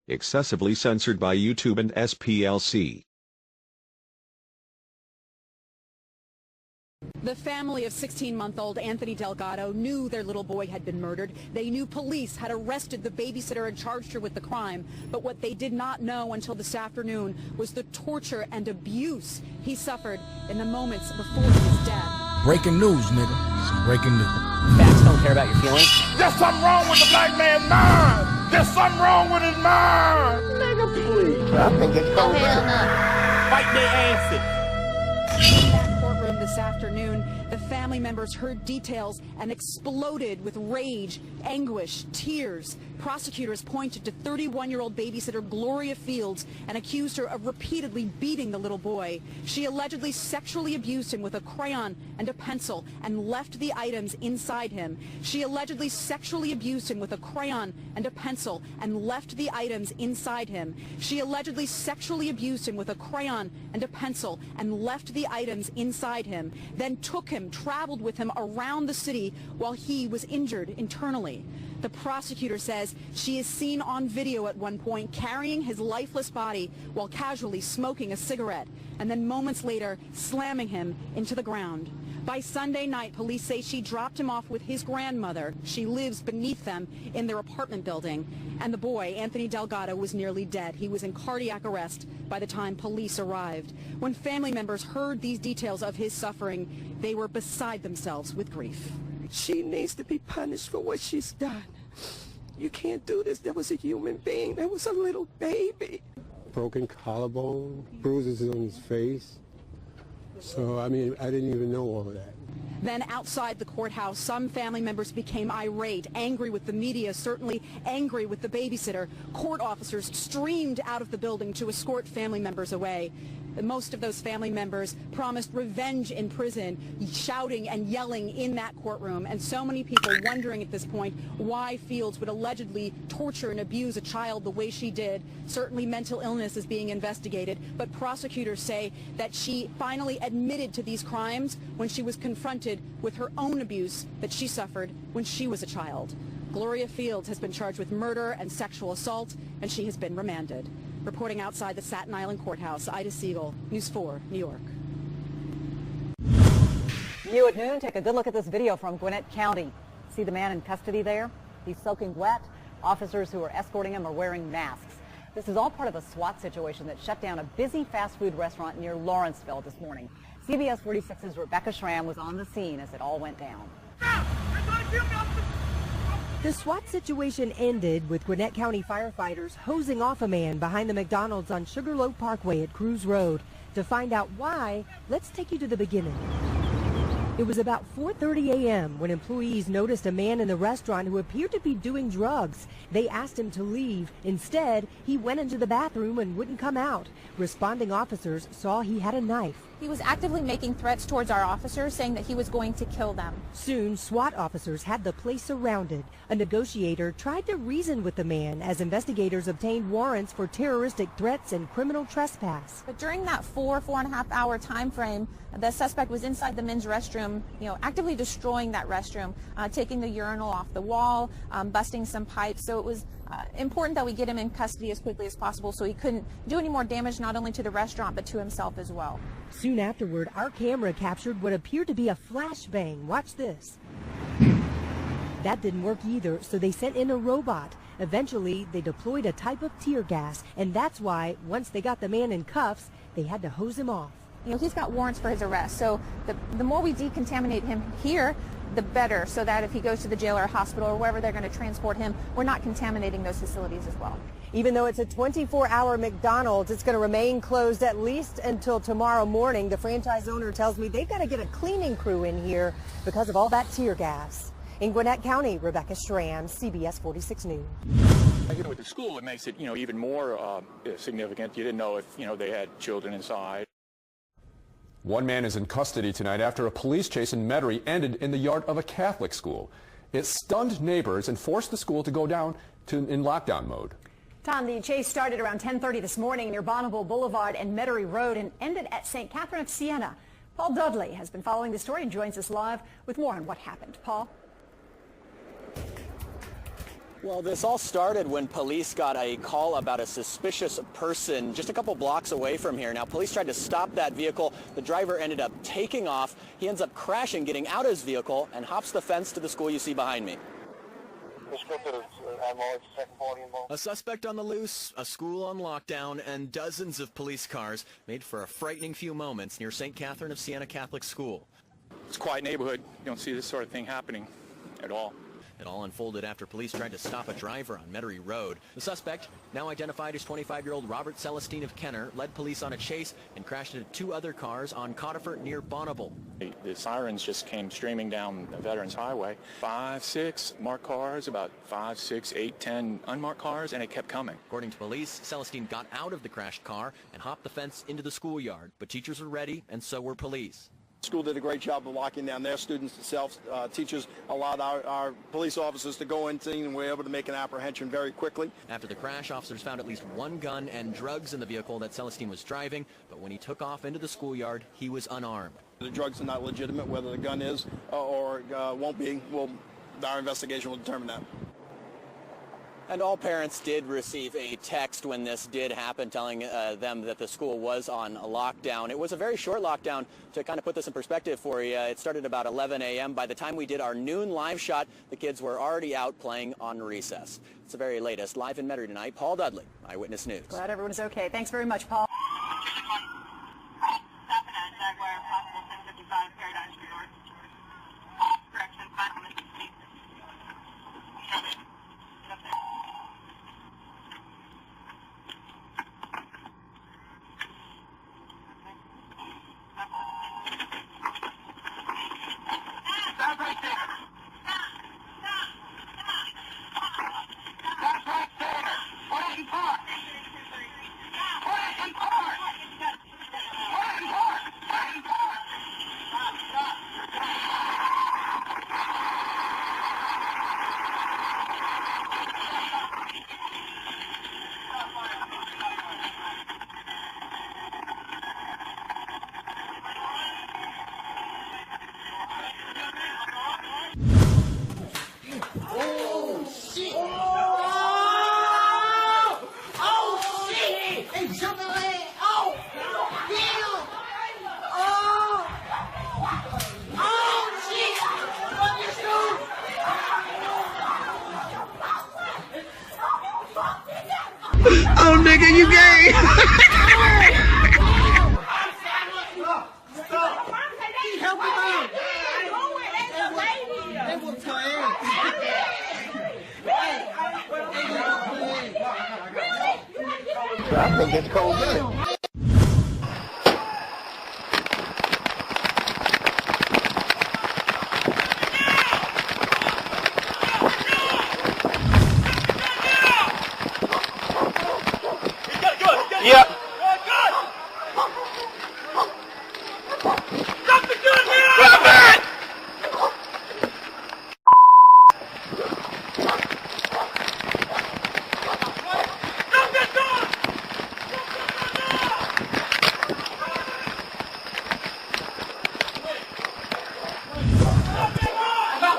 excessively censored by YouTube and SPLC. The family of 16-month-old Anthony Delgado knew their little boy had been murdered. They knew police had arrested the babysitter and charged her with the crime. But what they did not know until this afternoon was the torture and abuse he suffered in the moments before his death. Breaking news, nigga. Some breaking news. Facts don't care about your feelings. There's something wrong with the black man's mind. There's something wrong with his mind. Nigga, please. I think it's going down. Fight their asses. In that courtroom this afternoon, the family members heard details and exploded with rage, anguish, tears. Prosecutors pointed to 31-year-old babysitter Gloria Fields and accused her of repeatedly beating the little boy. She allegedly sexually abused him with a crayon and a pencil and left the items inside him. She allegedly sexually abused him with a crayon and a pencil and left the items inside him. She allegedly sexually abused him with a crayon and a pencil and left the items inside him, then took him, traveled with him around the city while he was injured internally. The prosecutor says she is seen on video at one point carrying his lifeless body while casually smoking a cigarette, and then moments later slamming him into the ground. By Sunday night, police say she dropped him off with his grandmother. She lives beneath them in their apartment building. And the boy, Anthony Delgado, was nearly dead. He was in cardiac arrest by the time police arrived. When family members heard these details of his suffering, they were beside themselves with grief. She needs to be punished for what she's done. You can't do this. That was a human being. That was a little baby. Broken collarbone, bruises on his face. So, I mean, I didn't even know all of that. Then outside the courthouse, some family members became irate, angry with the media, certainly angry with the babysitter. Court officers streamed out of the building to escort family members away. Most of those family members promised revenge in prison, shouting and yelling in that courtroom. And so many people wondering at this point why Fields would allegedly torture and abuse a child the way she did. Certainly mental illness is being investigated, but prosecutors say that she finally admitted to these crimes when she was confronted with her own abuse that she suffered when she was a child. Gloria Fields has been charged with murder and sexual assault, and she has been remanded. Reporting outside the Staten Island courthouse, Ida Siegel, News 4, New York. New at noon, take a good look at this video from Gwinnett County. See the man in custody there? He's soaking wet. Officers who are escorting him are wearing masks. This is all part of a SWAT situation that shut down a busy fast food restaurant near Lawrenceville this morning. CBS 46's Rebecca Schramm was on the scene as it all went down. The SWAT situation ended with Gwinnett County firefighters hosing off a man behind the McDonald's on Sugarloaf Parkway at Cruz Road. To find out why, let's take you to the beginning. It was about 4:30 a.m. when employees noticed a man in the restaurant who appeared to be doing drugs. They asked him to leave. Instead, he went into the bathroom and wouldn't come out. Responding officers saw he had a knife. He was actively making threats towards our officers, saying that he was going to kill them. Soon, SWAT officers had the place surrounded. A negotiator tried to reason with the man as investigators obtained warrants for terroristic threats and criminal trespass. But during that four and a half hour time frame, the suspect was inside the men's restroom, actively destroying that restroom, taking the urinal off the wall, busting some pipes. So it was important that we get him in custody as quickly as possible so he couldn't do any more damage not only to the restaurant but to himself as well. Soon afterward, our camera captured what appeared to be a flashbang. Watch this. That didn't work either, so they sent in a robot. Eventually, they deployed a type of tear gas, and that's why, once they got the man in cuffs, they had to hose him off. He's got warrants for his arrest, so the more we decontaminate him here, the better, so that if he goes to the jail or hospital or wherever they're going to transport him, we're not contaminating those facilities as well. Even though it's a 24-hour McDonald's, it's going to remain closed at least until tomorrow morning. The franchise owner tells me they've got to get a cleaning crew in here because of all that tear gas. In Gwinnett County, Rebecca Schramm, CBS 46 News. With the school, it makes it, even more significant. You didn't know if, they had children inside. One man is in custody tonight after a police chase in Metairie ended in the yard of a Catholic school. It stunned neighbors and forced the school to go down in lockdown mode. Tom, the chase started around 10:30 this morning near Bonneville Boulevard and Metairie Road and ended at St. Catherine of Siena. Paul Dudley has been following the story and joins us live with more on what happened. Paul? Well, this all started when police got a call about a suspicious person just a couple blocks away from here. Now, police tried to stop that vehicle. The driver ended up taking off. He ends up crashing, getting out of his vehicle, and hops the fence to the school you see behind me. A suspect on the loose, a school on lockdown, and dozens of police cars made for a frightening few moments near St. Catherine of Siena Catholic School. It's a quiet neighborhood. You don't see this sort of thing happening at all. It all unfolded after police tried to stop a driver on Metairie Road. The suspect, now identified as 25-year-old Robert Celestine of Kenner, led police on a chase and crashed into two other cars on Cotterford near Bonneville. The sirens just came streaming down the Veterans Highway. 5, 6 marked cars, about 5, 6, 8, 10 unmarked cars, and it kept coming. According to police, Celestine got out of the crashed car and hopped the fence into the schoolyard. But teachers were ready, and so were police. The school did a great job of locking down their students themselves. Teachers allowed our police officers to go in, and we were able to make an apprehension very quickly. After the crash, officers found at least one gun and drugs in the vehicle that Celestine was driving, but when he took off into the schoolyard, he was unarmed. The drugs are not legitimate. Whether the gun is or won't be, our investigation will determine that. And all parents did receive a text when this did happen telling them that the school was on a lockdown. It was a very short lockdown. To kind of put this in perspective for you, it started about 11 a.m. By the time we did our noon live shot, the kids were already out playing on recess. It's the very latest. Live in Metairie tonight, Paul Dudley, Eyewitness News. Glad everyone's okay. Thanks very much, Paul. Oh, nigga, you gay! I think it's cold-blooded. Yep. Drop the gun now! Drop it! Drop that gun!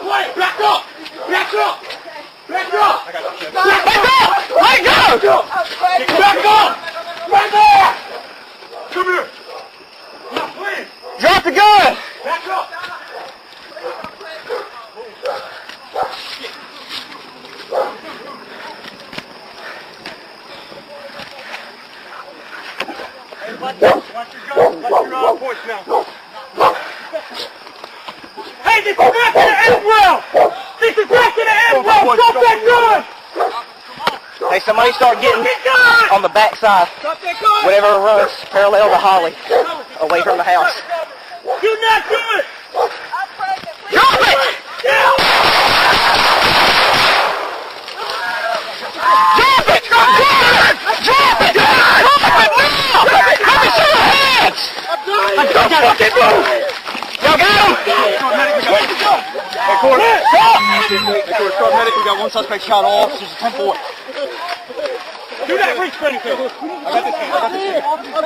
Wait, back up! Back up! Back up! Back up! Let go! Back up! Right there! Come here! Now, please! Drop the gun! Back up! Hey, watch your gun. Watch your points now. Hey, this is back to the end rail! This is back to the end rail! Drop that gun! Hey, somebody start getting on the backside. Whatever runs parallel to Holly, away from the house. Do not do it! Drop it! Drop it! Drop it! Drop it! Drop it now! Let me see your hands! Don't fucking move! Y'all got him? Hey, Corey. Hey, Corey, start medic. We got one suspect shot. All officers, 10-4. Do that reach for anything. I got this hand.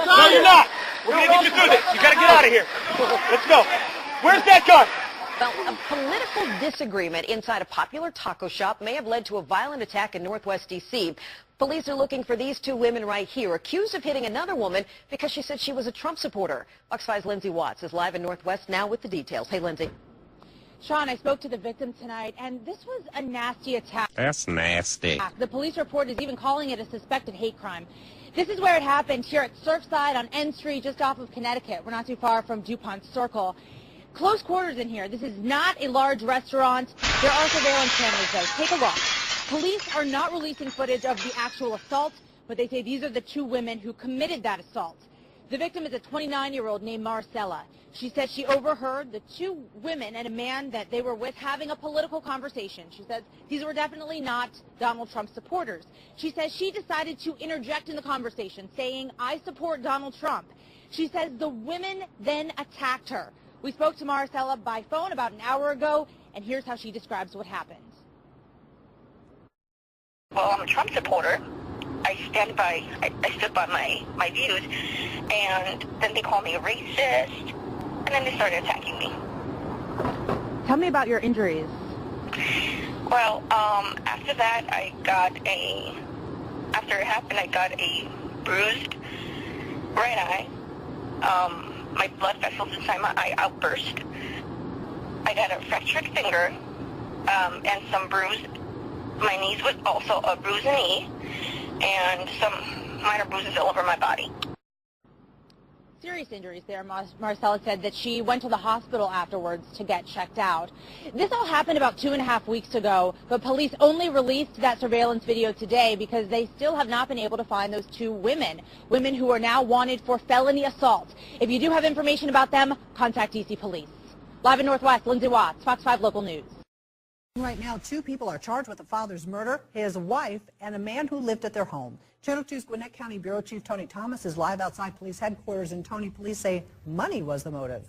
No, you're not. We're going to get you through this. You got to get out of here. Let's go. Where's that gun? Well, a political disagreement inside a popular taco shop may have led to a violent attack in Northwest D.C. Police are looking for these two women right here, accused of hitting another woman because she said she was a Trump supporter. Fox 5's Lindsay Watts is live in Northwest now with the details. Hey, Lindsay. Sean, I spoke to the victim tonight, and this was a nasty attack. That's nasty. The police report is even calling it a suspected hate crime. This is where it happened, here at Surfside on N Street, just off of Connecticut. We're not too far from DuPont Circle. Close quarters in here. This is not a large restaurant. There are surveillance cameras, though. Take a look. Police are not releasing footage of the actual assault, but they say these are the two women who committed that assault. The victim is a 29-year-old named Marcella. She said she overheard the two women and a man that they were with having a political conversation. She says these were definitely not Donald Trump supporters. She says she decided to interject in the conversation, saying, "I support Donald Trump." She says the women then attacked her. We spoke to Marcella by phone about an hour ago, and here's how she describes what happened. Well, I'm a Trump supporter. I stood by my views, and then they called me a racist, and then they started attacking me. Tell me about your injuries. Well, after that, after it happened, I got a bruised right eye. My blood vessels inside my eye outburst. I got a fractured finger, and some bruised. My knees was also a bruised knee, and some minor bruises all over my body. Serious injuries there. Marcella said that she went to the hospital afterwards to get checked out. This all happened about 2.5 weeks ago, but police only released that surveillance video today because they still have not been able to find those two women who are now wanted for felony assault. If you do have information about them, contact D.C. Police. Live in Northwest, Lindsay Watts, Fox 5 Local News. Right now, two people are charged with the father's murder, his wife, and a man who lived at their home. Channel 2's Gwinnett County Bureau Chief Tony Thomas is live outside police headquarters, and Tony, police say money was the motive.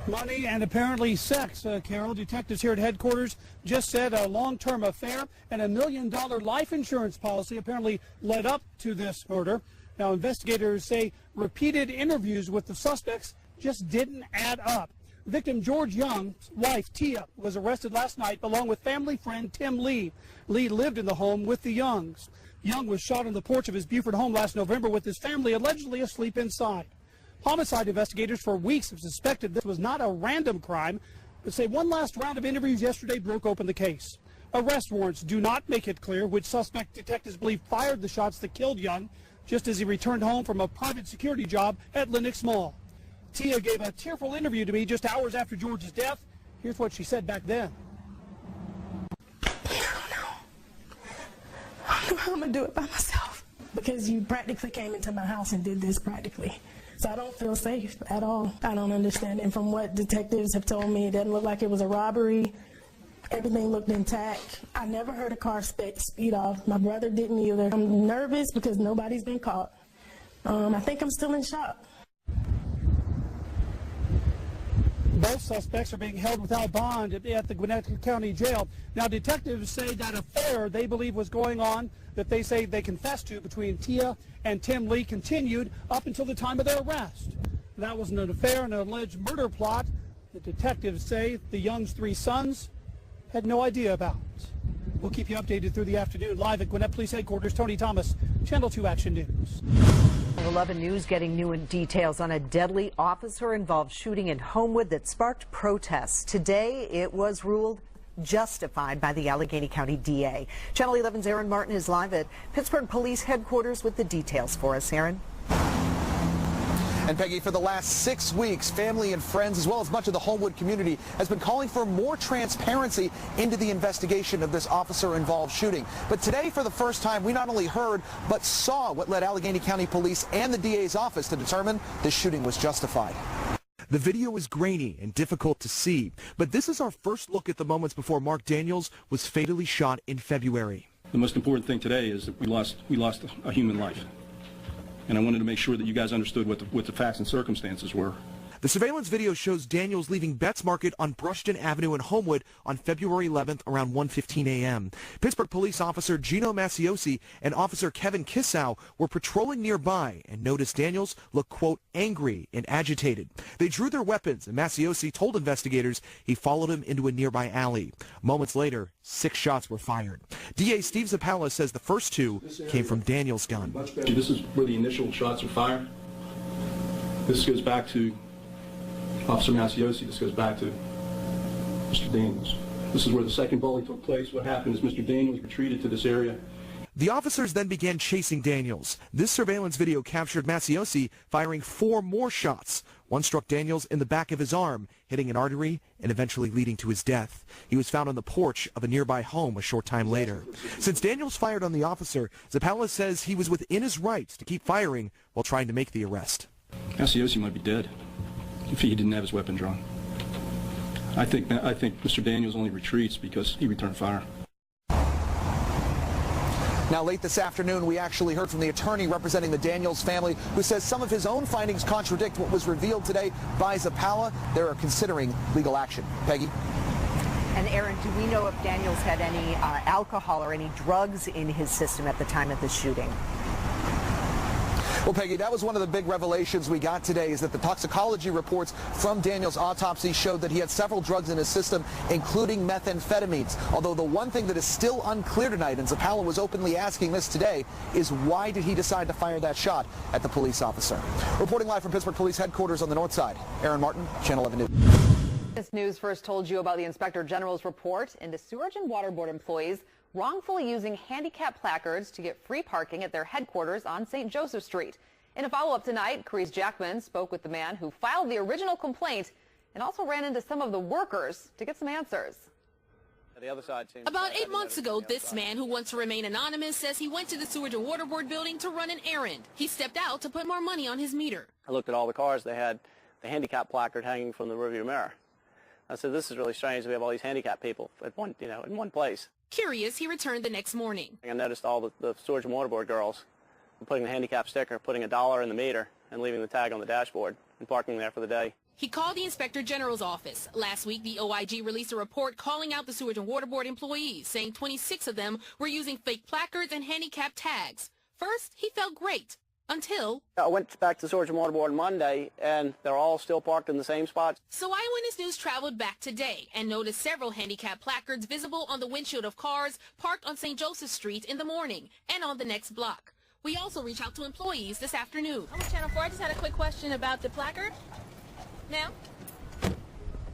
Money and apparently sex, Carol. Detectives here at headquarters just said a long-term affair and $1 million life insurance policy apparently led up to this murder. Now, investigators say repeated interviews with the suspects just didn't add up. Victim George Young's wife, Tia, was arrested last night along with family friend Tim Lee. Lee lived in the home with the Youngs. Young was shot on the porch of his Beaufort home last November with his family allegedly asleep inside. Homicide investigators for weeks have suspected this was not a random crime, but say one last round of interviews yesterday broke open the case. Arrest warrants do not make it clear which suspect detectives believe fired the shots that killed Young just as he returned home from a private security job at Lenox Mall. Tia gave a tearful interview to me just hours after George's death. Here's what she said back then. I don't know how I'm going to do it by myself because you practically came into my house and did this practically. So I don't feel safe at all. I don't understand. And from what detectives have told me, it doesn't look like it was a robbery. Everything looked intact. I never heard a car speed off. My brother didn't either. I'm nervous because nobody's been caught. I think I'm still in shock. Both suspects are being held without bond at the Gwinnett County Jail. Now, detectives say that affair they believe was going on, that they say they confessed to between Tia and Tim Lee, continued up until the time of their arrest. That was an affair, an alleged murder plot that detectives say the Young's three sons had no idea about. We'll keep you updated through the afternoon. Live at Gwinnett Police Headquarters, Tony Thomas, Channel 2 Action News. 11 News getting new details on a deadly officer-involved shooting in Homewood that sparked protests. Today, it was ruled justified by the Allegheny County DA. Channel 11's Aaron Martin is live at Pittsburgh Police Headquarters with the details for us. Aaron. And Peggy, for the last 6 weeks, family and friends, as well as much of the Homewood community, has been calling for more transparency into the investigation of this officer-involved shooting. But today, for the first time, we not only heard, but saw what led Allegheny County Police and the DA's office to determine this shooting was justified. The video is grainy and difficult to see, but this is our first look at the moments before Mark Daniels was fatally shot in February. The most important thing today is that we lost a human life. And I wanted to make sure that you guys understood what the facts and circumstances were. The surveillance video shows Daniels leaving Betts Market on Brushton Avenue in Homewood on February 11th around 1:15 a.m. Pittsburgh police officer Gino Maciosi and officer Kevin Kissow were patrolling nearby and noticed Daniels look, quote, angry and agitated. They drew their weapons, and Maciosi told investigators he followed him into a nearby alley. Moments later, 6 shots were fired. DA Steve Zappala says the first 2 came from Daniels' gun. This is where the initial shots were fired. This goes back to Officer Maciosi. This goes back to Mr. Daniels. This is where the second volley took place. What happened is Mr. Daniels retreated to this area. The officers then began chasing Daniels. This surveillance video captured Maciosi firing 4 more shots. One struck Daniels in the back of his arm, hitting an artery and eventually leading to his death. He was found on the porch of a nearby home a short time later. Since Daniels fired on the officer, Zappala says he was within his rights to keep firing while trying to make the arrest. Maciosi might be dead if he didn't have his weapon drawn. I think Mr. Daniels only retreats because he returned fire. Now, late this afternoon, we actually heard from the attorney representing the Daniels family, who says some of his own findings contradict what was revealed today by Zappala. They are considering legal action. Peggy? And Aaron, do we know if Daniels had any alcohol or any drugs in his system at the time of the shooting? Well, Peggy, that was one of the big revelations we got today, is that the toxicology reports from Daniels' autopsy showed that he had several drugs in his system, including methamphetamines. Although the one thing that is still unclear tonight, and Zappala was openly asking this today, is why did he decide to fire that shot at the police officer? Reporting live from Pittsburgh Police Headquarters on the north side, Aaron Martin, Channel 11 News. This news first told you about the Inspector General's report into Sewerage and Water Board employees wrongfully using handicap placards to get free parking at their headquarters on St. Joseph Street. In a follow-up tonight, Carice Jackman spoke with the man who filed the original complaint and also ran into some of the workers to get some answers. The other side seems About 8 months ago, this man, who wants to remain anonymous, says he went to the Sewerage and Water Board building to run an errand. He stepped out to put more money on his meter. I looked at all the cars. They had the handicap placard hanging from the rearview mirror. I said, this is really strange. We have all these handicapped people at in one place. Curious, he returned the next morning. I noticed all the Sewerage and Water Board girls putting the handicap sticker, putting $1 in the meter, and leaving the tag on the dashboard and parking there for the day. He called the Inspector General's office. Last week, the OIG released a report calling out the Sewerage and Water Board employees, saying 26 of them were using fake placards and handicap tags. First, he felt great, until I went back to Sewerage and Water Board Monday, and they're all still parked in the same spot. So Eyewitness News traveled back today and noticed several handicap placards visible on the windshield of cars parked on St. Joseph Street in the morning and on the next block. We also reached out to employees this afternoon. I'm with Channel 4. I just had a quick question about the placard. Ma'am?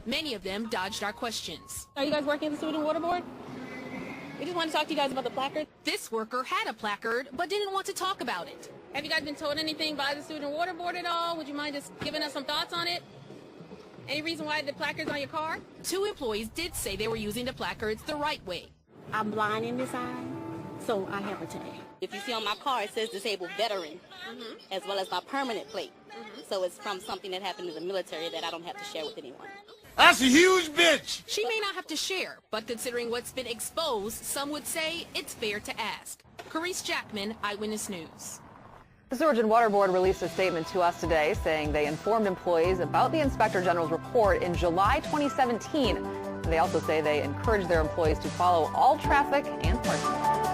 Many of them dodged our questions. Are you guys working at the Sewerage and Water Board? We just wanted to talk to you guys about the placard. This worker had a placard but didn't want to talk about it. Have you guys been told anything by the Sewerage and Water Board at all? Would you mind just giving us some thoughts on it? Any reason why the placard's on your car? 2 employees did say they were using the placards the right way. I'm blind in this eye, so I have a tag. If you see on my car, it says disabled veteran, as well as my permanent plate. So it's from something that happened in the military that I don't have to share with anyone. That's a huge bitch! She may not have to share, but considering what's been exposed, some would say it's fair to ask. Carice Jackman, Eyewitness News. The Sewerage and Water Board released a statement to us today saying they informed employees about the Inspector General's report in July 2017. And they also say they encourage their employees to follow all traffic and parking laws.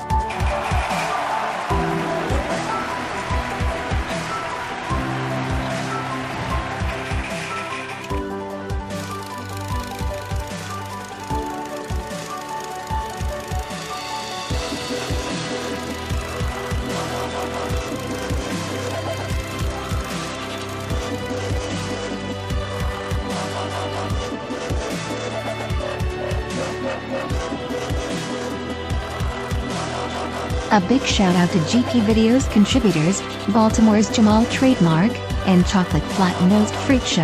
A big shout out to GP Videos contributors, Baltimore's Jamal Trademark, and Chocolate Flat-Nosed Freak Show.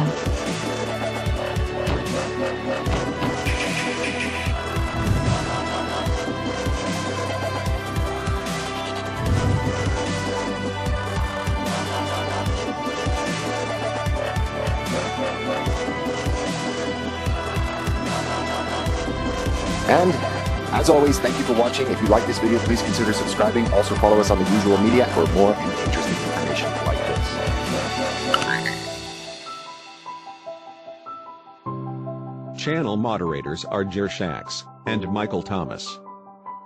And as always, thank you for watching. If you like this video, please consider subscribing. Also follow us on the usual media for more interesting information like this. Channel moderators are Jer Shax and Michael Thomas.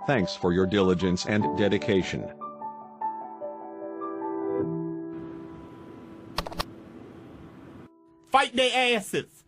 Thanks for your diligence and dedication. Fight their asses.